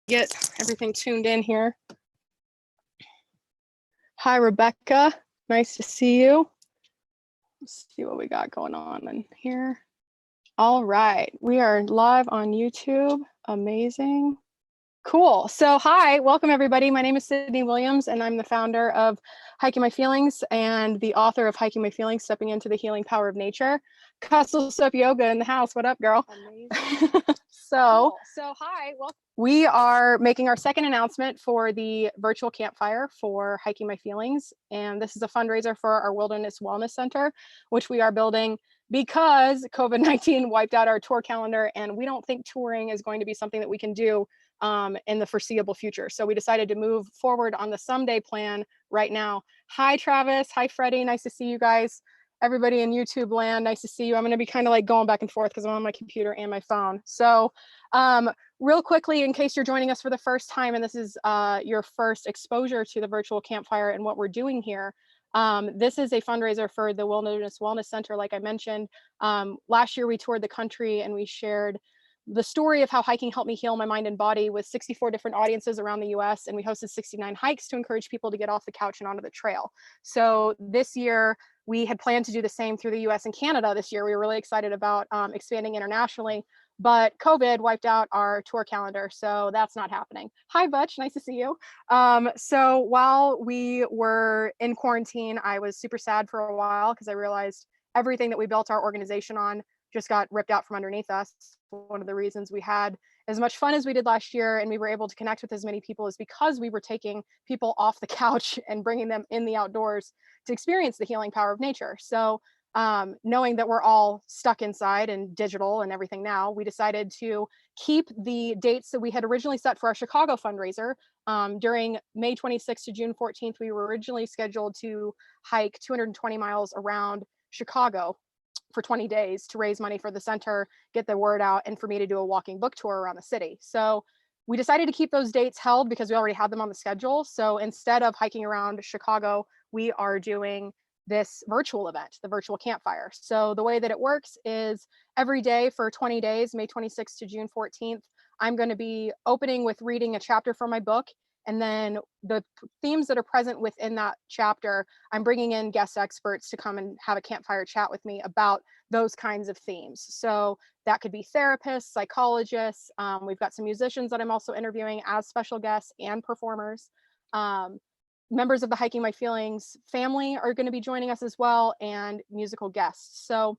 get everything tuned in here. Hi, Rebecca. Nice to see you. Let's see what we got going on in here. All right, we are live on YouTube. Amazing. Cool. So hi, welcome everybody. My name is Sydney Williams and I'm the founder of Hiking My Feelings and the author of Hiking My Feelings, Stepping into the Healing Power of Nature. Castle Step Yoga in the house. What up, girl? Amazing. So hi, welcome. We are making our second announcement for the virtual campfire for Hiking My Feelings. And this is a fundraiser for our Wilderness Wellness Center, which we are building because COVID-19 wiped out our tour calendar and we don't think touring is going to be something that we can do in the foreseeable future. So we decided to move forward on the someday plan right now. Hi, Travis. Hi, Freddie. Nice to see you guys. Everybody in YouTube land, nice to see you. I'm going to be kind of like going back and forth because I'm on my computer and my phone. So real quickly, in case you're joining us for the first time and this is your first exposure to the virtual campfire and what we're doing here, this is a fundraiser for the Wilderness Wellness Center. Like I mentioned, last year we toured the country and we shared the story of how hiking helped me heal my mind and body with 64 different audiences around the US. And we hosted 69 hikes to encourage people to get off the couch and onto the trail. So this year we had planned to do the same through the US and Canada this year. We were really excited about expanding internationally, but COVID wiped out our tour calendar. So that's not happening. Hi, Butch, nice to see you. So while we were in quarantine, I was super sad for a while because I realized everything that we built our organization on just got ripped out from underneath us. One of the reasons we had as much fun as we did last year and we were able to connect with as many people is because we were taking people off the couch and bringing them in the outdoors to experience the healing power of nature. So knowing that we're all stuck inside and digital and everything now, we decided to keep the dates that we had originally set for our Chicago fundraiser. During May 26th to June 14th, we were originally scheduled to hike 220 miles around Chicago for 20 days to raise money for the center, get the word out, and for me to do a walking book tour around the city. So we decided to keep those dates held because we already had them on the schedule. So instead of hiking around Chicago, we are doing this virtual event, the virtual campfire. So the way that it works is every day for 20 days, May 26th to June 14th, I'm going to be opening with reading a chapter from my book. And then the themes that are present within that chapter, I'm bringing in guest experts to come and have a campfire chat with me about those kinds of themes. So that could be therapists, psychologists. We've got some musicians that I'm also interviewing as special guests and performers. Members of the Hiking My Feelings family are going to be joining us as well, and musical guests. So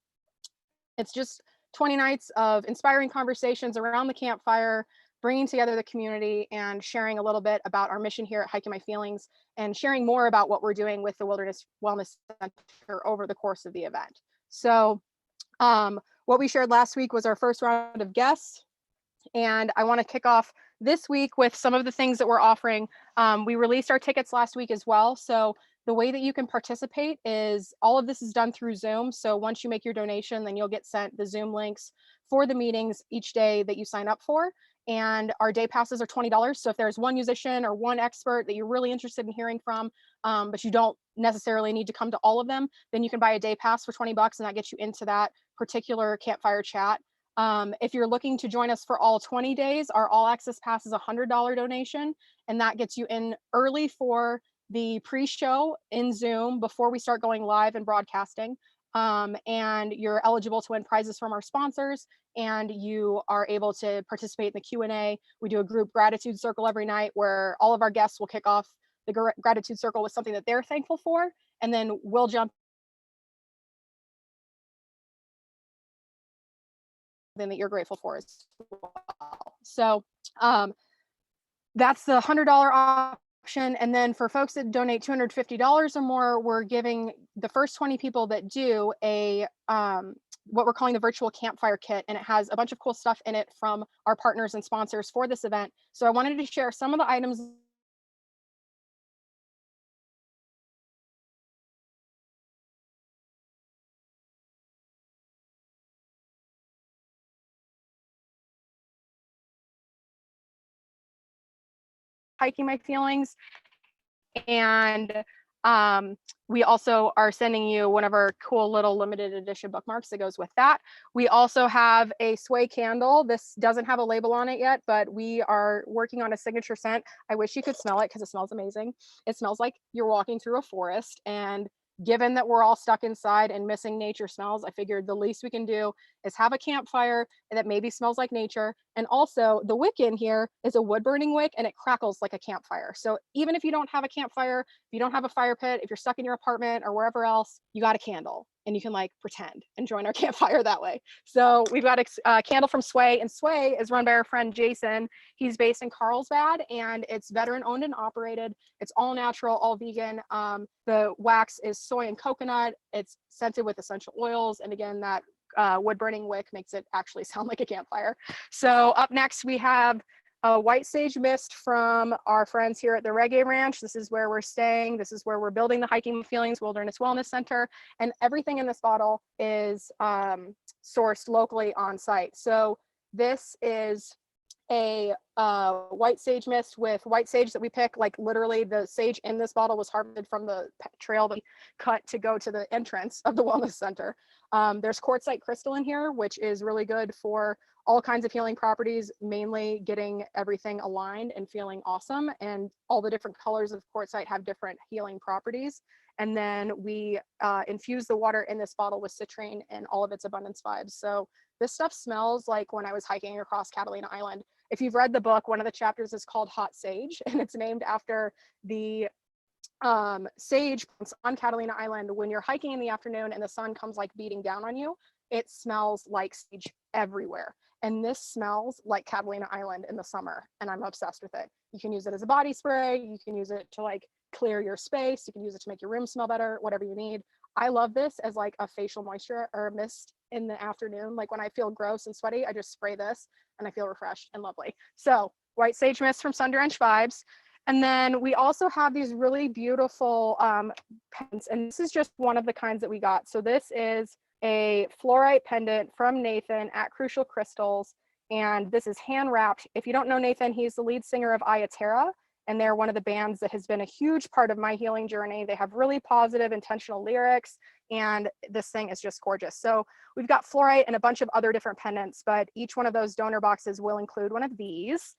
it's just 20 nights of inspiring conversations around the campfire, bringing together the community and sharing a little bit about our mission here at Hiking My Feelings and sharing more about what we're doing with the Wilderness Wellness Center over the course of the event. So what we shared last week was our first round of guests. And I want to kick off this week with some of the things that we're offering. We released our tickets last week as well. So the way that you can participate is all of this is done through Zoom. So once you make your donation, then you'll get sent the Zoom links for the meetings each day that you sign up for. And our day passes are $20. So if there's one musician or one expert that you're really interested in hearing from, but you don't necessarily need to come to all of them, then you can buy a day pass for $20 and that gets you into that particular campfire chat. If you're looking to join us for all 20 days, our all access pass is a $100 donation, and that gets you in early for the pre-show in Zoom before we start going live and broadcasting. And you're eligible to win prizes from our sponsors, and you are able to participate in the Q&A. We do a group gratitude circle every night where all of our guests will kick off the gratitude circle with something that they're thankful for, and then we'll jump that you're grateful for as well. So that's the $100 option. And then for folks that donate $250 or more, we're giving the first 20 people that do a what we're calling the virtual campfire kit, and it has a bunch of cool stuff in it from our partners and sponsors for this event. So I wanted to share some of the items Hiking My Feelings. And We also are sending you one of our cool little limited edition bookmarks that goes with that. We also have a Sway candle. This doesn't have a label on it yet, but we are working on a signature scent. I wish you could smell it because it smells amazing. It smells like you're walking through a forest, and given that we're all stuck inside and missing nature smells, I figured the least we can do is have a campfire that maybe smells like nature. And also the wick in here is a wood burning wick, and it crackles like a campfire. So even if you don't have a campfire, if you don't have a fire pit, if you're stuck in your apartment or wherever else, you got a candle and you can like pretend and join our campfire that way. So we've got a candle from Sway, and Sway is run by our friend Jason. He's based in Carlsbad, and it's veteran owned and operated. It's all natural, all vegan. The wax is soy and coconut. It's scented with essential oils. And again, that wood burning wick makes it actually sound like a campfire. So up next we have a white sage mist from our friends here at the Reggae Ranch. This is where we're staying. This is where we're building the Hiking Feelings Wilderness Wellness Center. And everything in this bottle is sourced locally on site. So this is a white sage mist with white sage that we pick. Like literally the sage in this bottle was harvested from the trail that we cut to go to the entrance of the wellness center. There's quartzite crystal in here, which is really good for all kinds of healing properties, mainly getting everything aligned and feeling awesome. And all the different colors of quartzite have different healing properties. And then we infuse the water in this bottle with citrine and all of its abundance vibes. So this stuff smells like when I was hiking across Catalina Island. If you've read the book, one of the chapters is called Hot Sage, and it's named after the sage on Catalina Island. When you're hiking in the afternoon and the sun comes like beating down on you, it smells like sage everywhere. And this smells like Catalina Island in the summer, and I'm obsessed with it. You can use it as a body spray. You can use it to like clear your space. You can use it to make your room smell better, whatever you need. I love this as like a facial moisture or mist in the afternoon. Like when I feel gross and sweaty, I just spray this and I feel refreshed and lovely. So white sage mist from Sun Drenched Vibes. And then we also have these really beautiful pens, and this is just one of the kinds that we got. So this is a fluorite pendant from Nathan at Crucial Crystals, and this is hand wrapped. If you don't know Nathan, he's the lead singer of Ayaterra, and they're one of the bands that has been a huge part of my healing journey. They have really positive, intentional lyrics, and this thing is just gorgeous. So we've got fluorite and a bunch of other different pendants, but each one of those donor boxes will include one of these.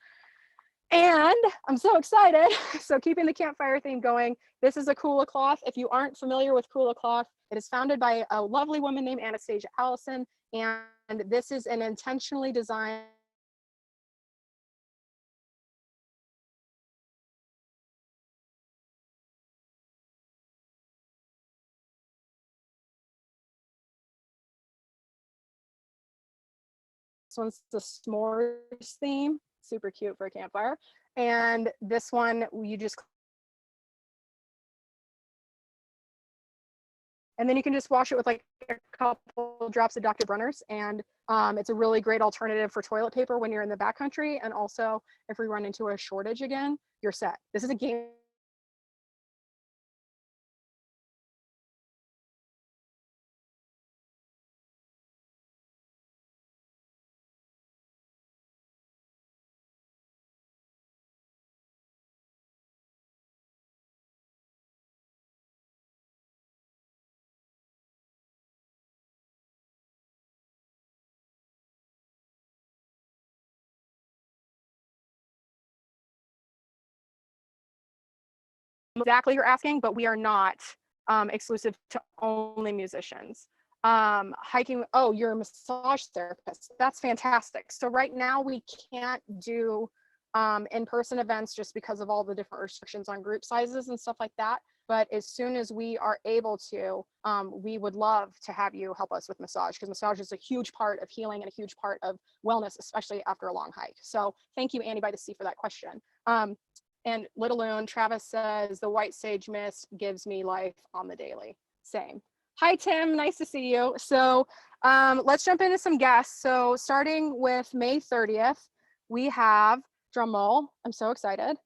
And I'm so excited. So keeping the campfire theme going, this is a Kula cloth. If you aren't familiar with Kula cloth, it is founded by a lovely woman named Anastasia Allison, and this is an intentionally designed This one's the s'mores theme, super cute for a campfire. And this one, you just, and then you can just wash it with like a couple drops of Dr. Bronner's. And it's a really great alternative for toilet paper when you're in the backcountry. And also if we run into a shortage again, you're set. This is a game. Exactly you're asking, but we are not exclusive to only musicians. Hiking, oh, you're a massage therapist. That's fantastic. So right now we can't do in-person events just because of all the different restrictions on group sizes and stuff like that. But as soon as we are able to, we would love to have you help us with massage, because massage is a huge part of healing and a huge part of wellness, especially after a long hike. So thank you, Annie by the Sea, for that question. And Little Loon, Travis says, the white sage mist gives me life on the daily. Same. Hi, Tim. Nice to see you. So let's jump into some guests. So starting with May 30th, we have, drum roll, I'm so excited.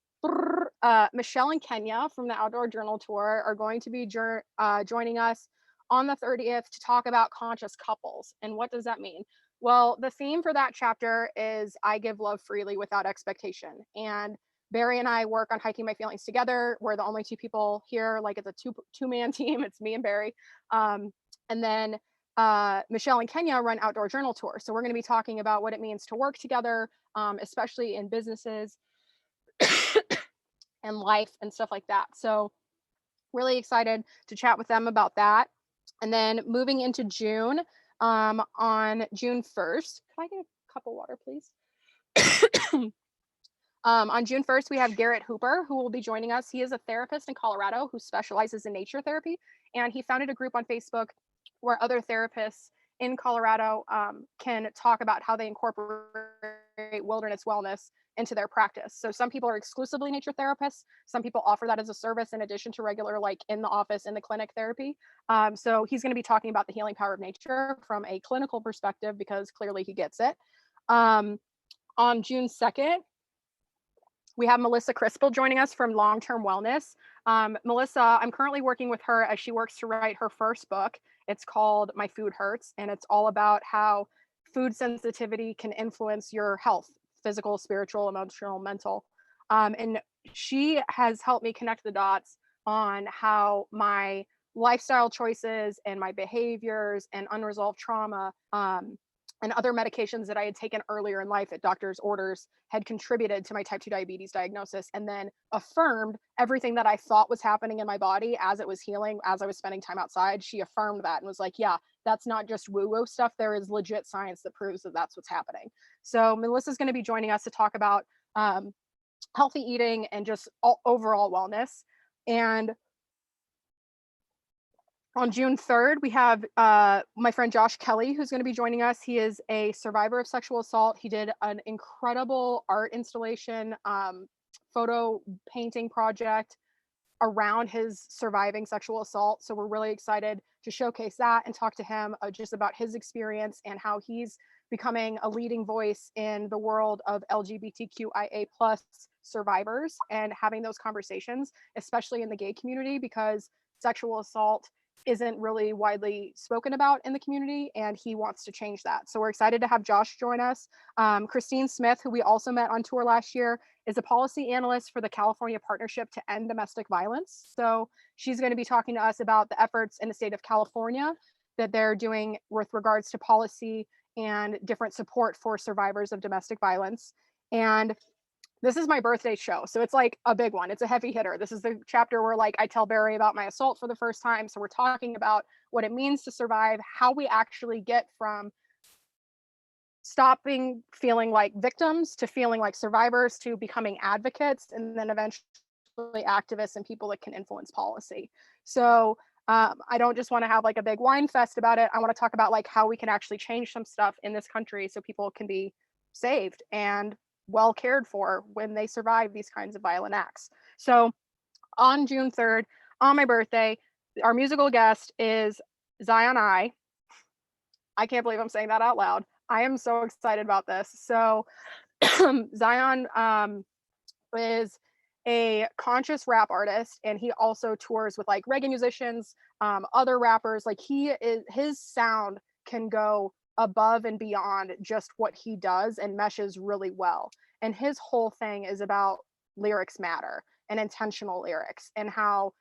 Michelle and Kenya from the Outdoor Journal Tour are going to be joining us on the 30th to talk about conscious couples. And what does that mean? Well, the theme for that chapter is I give love freely without expectation. And Barry and I work on Hiking My Feelings together. We're the only two people here. Like, it's a two-man team. It's me and Barry. And then Michelle and Kenya run Outdoor Journal Tour. So we're going to be talking about what it means to work together, especially in businesses and life and stuff like that. So really excited to chat with them about that. And then moving into June, on June 1st, can I get a cup of water, please? On June 1st, we have Garrett Hooper, who will be joining us. He is a therapist in Colorado who specializes in nature therapy. And he founded a group on Facebook where other therapists in Colorado can talk about how they incorporate wilderness wellness into their practice. So some people are exclusively nature therapists. Some people offer that as a service in addition to regular, like in the office, in the clinic therapy. So he's going to be talking about the healing power of nature from a clinical perspective, because clearly he gets it. On June 2nd, we have Melissa Crispell joining us from Long Term Wellness. Melissa, I'm currently working with her as she works to write her first book. It's called My Food Hurts, and it's all about how food sensitivity can influence your health, physical, spiritual, emotional, mental. And she has helped me connect the dots on how my lifestyle choices and my behaviors and unresolved trauma and other medications that I had taken earlier in life at doctor's orders had contributed to my type 2 diabetes diagnosis, and then affirmed everything that I thought was happening in my body as it was healing, as I was spending time outside. She affirmed that and was like, yeah, that's not just woo-woo stuff. There is legit science that proves that that's what's happening. So Melissa's going to be joining us to talk about healthy eating and just overall wellness. And on June 3rd, we have my friend Josh Kelly, who's going to be joining us. He is a survivor of sexual assault. He did an incredible art installation, photo painting project around his surviving sexual assault. So we're really excited to showcase that and talk to him just about his experience and how he's becoming a leading voice in the world of LGBTQIA+ survivors and having those conversations, especially in the gay community, because sexual assault isn't really widely spoken about in the community, and he wants to change that. So we're excited to have Josh join us. Christine Smith, who we also met on tour last year, is a policy analyst for the California Partnership to End Domestic Violence. So she's going to be talking to us about the efforts in the state of California that they're doing with regards to policy and different support for survivors of domestic violence. And this is my birthday show, so it's like a big one. It's a heavy hitter. This is the chapter where, like, I tell Barry about my assault for the first time. So we're talking about what it means to survive, how we actually get from stopping feeling like victims to feeling like survivors to becoming advocates, and then eventually activists and people that can influence policy. So I don't just want to have like a big wine fest about it. I want to talk about like how we can actually change some stuff in this country so people can be saved and well cared for when they survive these kinds of violent acts. So on June 3rd, on my birthday, our musical guest is Zion I. I can't believe I'm saying that out loud. I am so excited about this. So Zion is a conscious rap artist, and he also tours with like reggae musicians, other rappers. Like his sound can go above and beyond just what he does and meshes really well. And his whole thing is about lyrics matter and intentional lyrics, and how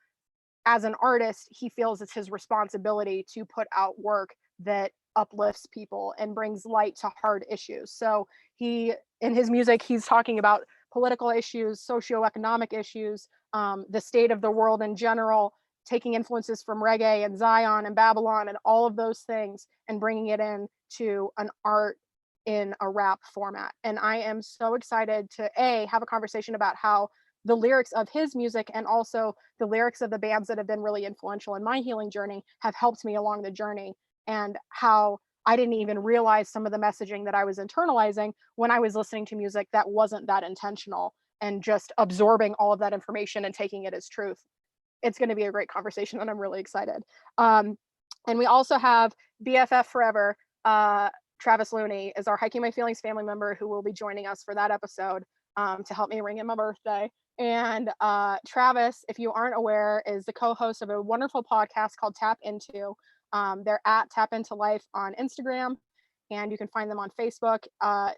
as an artist, he feels it's his responsibility to put out work that uplifts people and brings light to hard issues. So in his music, he's talking about political issues, socioeconomic issues, the state of the world in general, taking influences from reggae and Zion and Babylon and all of those things and bringing it in to an art in a rap format. And I am so excited to have a conversation about how the lyrics of his music and also the lyrics of the bands that have been really influential in my healing journey have helped me along the journey, and how I didn't even realize some of the messaging that I was internalizing when I was listening to music that wasn't that intentional and just absorbing all of that information and taking it as truth. It's going to be a great conversation, and I'm really excited. And we also have BFF Forever. Travis Looney is our Hiking My Feelings family member who will be joining us for that episode to help me ring in my birthday. And Travis, if you aren't aware, is the co-host of a wonderful podcast called Tap Into. They're at Tap Into Life on Instagram, and you can find them on Facebook.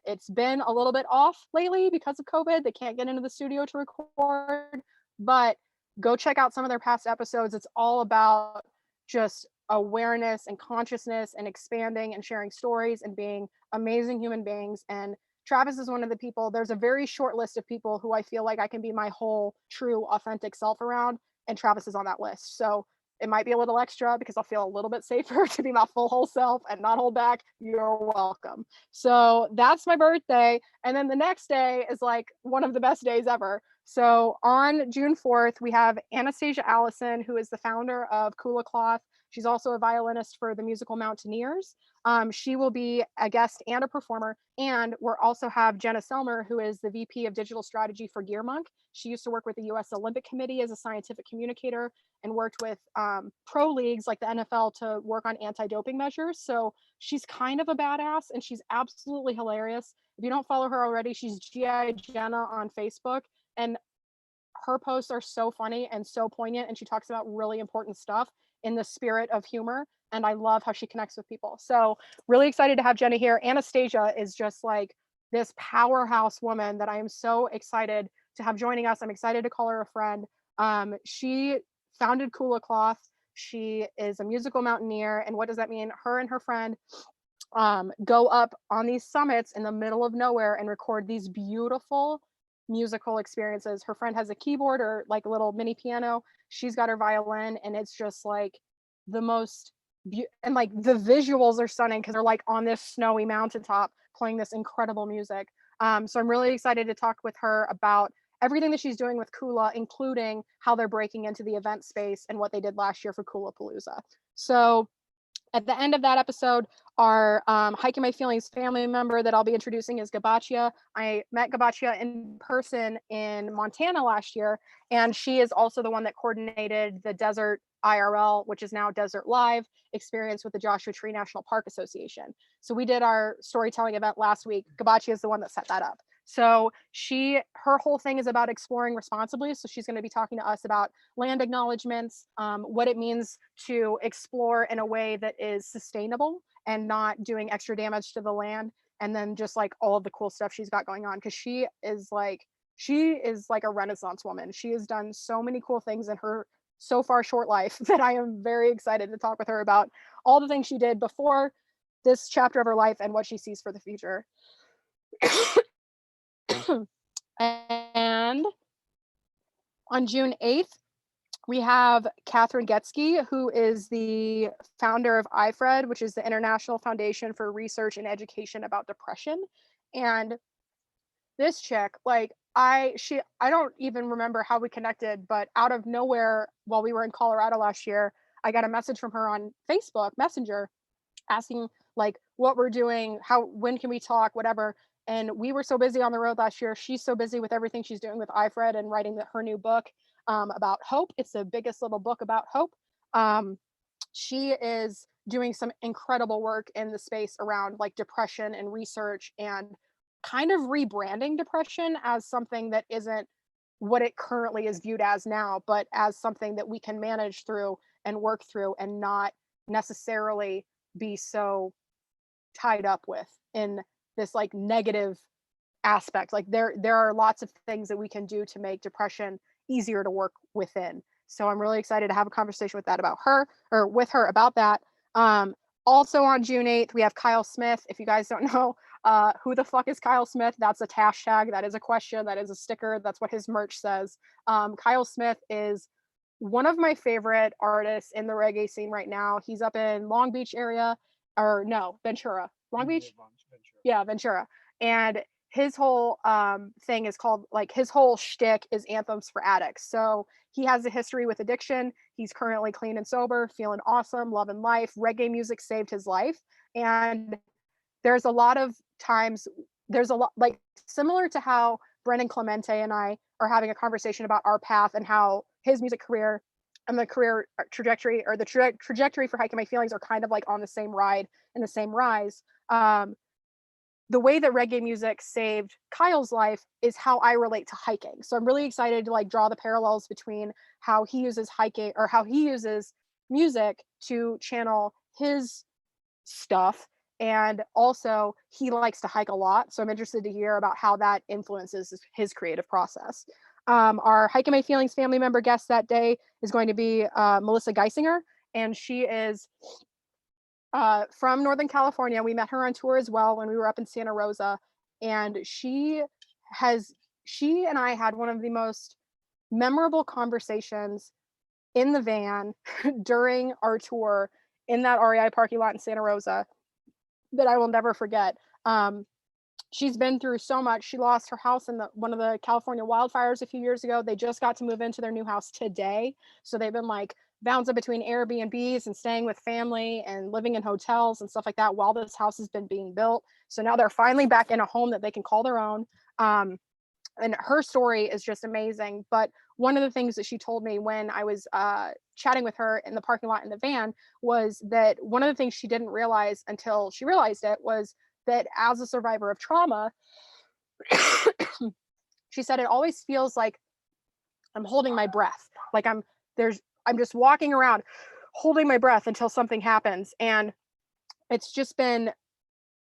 It's been a little bit off lately because of COVID. They can't get into the studio to record, but go check out some of their past episodes. It's all about just awareness and consciousness and expanding and sharing stories and being amazing human beings. And Travis is one of the people. There's a very short list of people who I feel like I can be my whole true authentic self around, and Travis is on that list. So it might be a little extra because I'll feel a little bit safer to be my full whole self and not hold back. You're welcome. So that's my birthday. And then the next day is like one of the best days ever. So on June 4th, we have Anastasia Allison, who is the founder of Kula Cloth. She's also a violinist for the musical Mountaineers. She will be a guest and a performer. And we'll also have Jenna Selmer, who is the VP of Digital Strategy for Gearmonk. She used to work with the US Olympic Committee as a scientific communicator and worked with pro leagues like the NFL to work on anti-doping measures. So she's kind of a badass and she's absolutely hilarious. If you don't follow her already, she's GI Jenna on Facebook. And her posts are so funny and so poignant, and she talks about really important stuff in the spirit of humor. And I love how she connects with people. So really excited to have Jenna here. Anastasia is just like this powerhouse woman that I am so excited to have joining us. I'm excited to call her a friend. She founded Kula Cloth. She is a musical mountaineer. And what does that mean? Her and her friend go up on these summits in the middle of nowhere and record these beautiful musical experiences. Her friend has a keyboard or like a little mini piano. She's got her violin, and it's just like the most and like the visuals are stunning because they're like on this snowy mountaintop playing this incredible music. So I'm really excited to talk with her about everything that she's doing with Kula, including how they're breaking into the event space and what they did last year for Kula Palooza. So at the end of that episode, our Hiking My Feelings family member that I'll be introducing is Gabatia. I met Gabatia in person in Montana last year, and she is also the one that coordinated the Desert IRL, which is now Desert Live experience with the Joshua Tree National Park Association. So we did our storytelling event last week. Gabatia is the one that set that up. So her whole thing is about exploring responsibly. So she's going to be talking to us about land acknowledgements, what it means to explore in a way that is sustainable and not doing extra damage to the land. And then just like all of the cool stuff she's got going on, because she is like a Renaissance woman. She has done so many cool things in her so far short life that I am very excited to talk with her about all the things she did before this chapter of her life and what she sees for the future. And on June 8th, we have Catherine Getsky, who is the founder of IFRED, which is the International Foundation for Research and Education about Depression. And this chick, like I don't even remember how we connected, but out of nowhere, while we were in Colorado last year, I got a message from her on Facebook Messenger asking like what we're doing, when can we talk, whatever. And we were so busy on the road last year. She's so busy with everything she's doing with IFRED and writing her new book about hope. It's the biggest little book about hope. She is doing some incredible work in the space around like depression and research and kind of rebranding depression as something that isn't what it currently is viewed as now, but as something that we can manage through and work through and not necessarily be so tied up with in this like negative aspect. Like there are lots of things that we can do to make depression easier to work within. So I'm really excited to have a conversation with her about that. Also on June 8th, we have Kyle Smith. If you guys don't know who the fuck is Kyle Smith, that's a hashtag, that is a question, that is a sticker, that's what his merch says. Kyle Smith is one of my favorite artists in the reggae scene right now. He's up in Long Beach area, or no, Ventura. Long Beach? Ventura. Yeah, Ventura. And his whole thing is called, like, his whole shtick is anthems for addicts. So he has a history with addiction. He's currently clean and sober, feeling awesome, loving life. Reggae music saved his life. And there's a lot of times, like similar to how Brennan Clemente and I are having a conversation about our path and how his music career and the career trajectory, or the trajectory for Hiking My Feelings, are kind of like on the same ride and the same rise. The way that reggae music saved Kyle's life is how I relate to hiking. So I'm really excited to like draw the parallels between how he uses hiking, or how he uses music to channel his stuff, And also he likes to hike a lot. So I'm interested to hear about how that influences his creative process. Our Hike in My Feelings family member guest that day is going to be Melissa Geisinger, and she is from Northern California. We met her on tour as well when we were up in Santa Rosa, and she and I had one of the most memorable conversations in the van during our tour in that REI parking lot in Santa Rosa that I will never forget. She's been through so much. She lost her house in one of the California wildfires a few years ago. They just got to move into their new house today. So they've been like bouncing between Airbnbs and staying with family and living in hotels and stuff like that while this house has been being built. So now they're finally back in a home that they can call their own. And her story is just amazing. But one of the things that she told me when I was chatting with her in the parking lot in the van was that one of the things she didn't realize until she realized it was that as a survivor of trauma, she said it always feels like I'm holding my breath. Like I'm just walking around holding my breath until something happens. And it's just been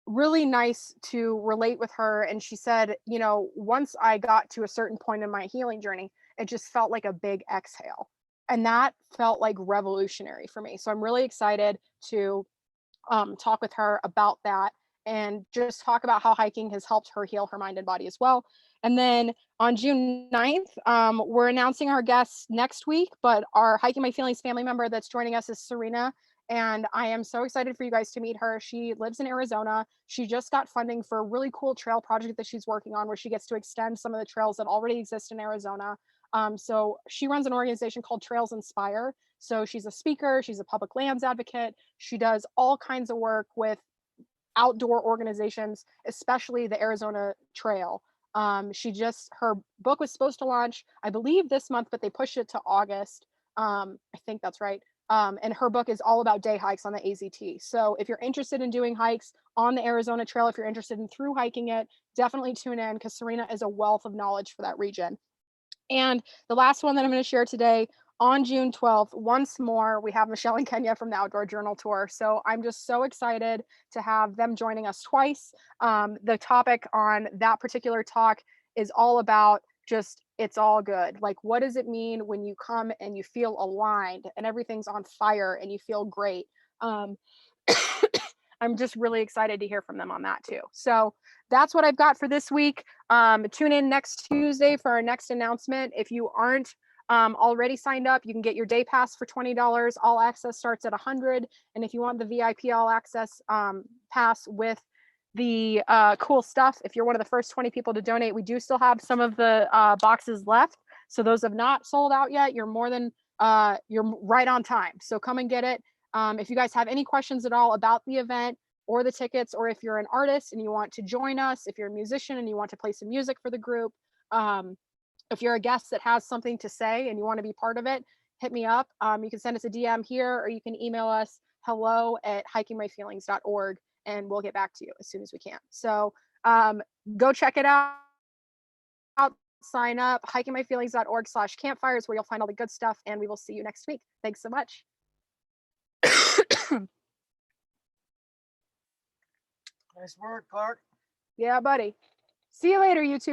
really nice to relate with her. And she said, you know, once I got to a certain point in my healing journey, it just felt like a big exhale. And that felt like revolutionary for me. So I'm really excited to talk with her about that and just talk about how hiking has helped her heal her mind and body as well. And then on June 9th, we're announcing our guests next week, but our Hiking My Feelings family member that's joining us is Serena. And I am so excited for you guys to meet her. She lives in Arizona. She just got funding for a really cool trail project that she's working on where she gets to extend some of the trails that already exist in Arizona. So she runs an organization called Trails Inspire. So she's a speaker, she's a public lands advocate. She does all kinds of work with outdoor organizations, especially the Arizona Trail. Her book was supposed to launch, I believe, this month, but they pushed it to August. I think that's right. And her book is all about day hikes on the AZT. So if you're interested in doing hikes on the Arizona Trail, if you're interested in through hiking it, definitely tune in because Serena is a wealth of knowledge for that region. And the last one that I'm going to share today, on June 12th, once more, we have Michelle and Kenya from the Outdoor Journal Tour. So I'm just so excited to have them joining us twice. The topic on that particular talk is all about just, it's all good. Like, what does it mean when you come and you feel aligned and everything's on fire and you feel great? I'm just really excited to hear from them on that too. So that's what I've got for this week. Tune in next Tuesday for our next announcement. If you aren't already signed up, you can get your day pass for $20. All access starts at $100. And if you want the VIP all access pass with the cool stuff, if you're one of the first 20 people to donate, we do still have some of the boxes left. So those have not sold out yet. You're you're right on time. So come and get it. If you guys have any questions at all about the event or the tickets, or if you're an artist and you want to join us, if you're a musician and you want to play some music for the group, if you're a guest that has something to say and you want to be part of it, hit me up. You can send us a DM here, or you can email us hello@hikingmyfeelings.org, and we'll get back to you as soon as we can. So go check it out. Sign up, hikingmyfeelings.org/campfires, where you'll find all the good stuff, and we will see you next week. Thanks so much. Nice work, Clark. Yeah, buddy. See you later, YouTube.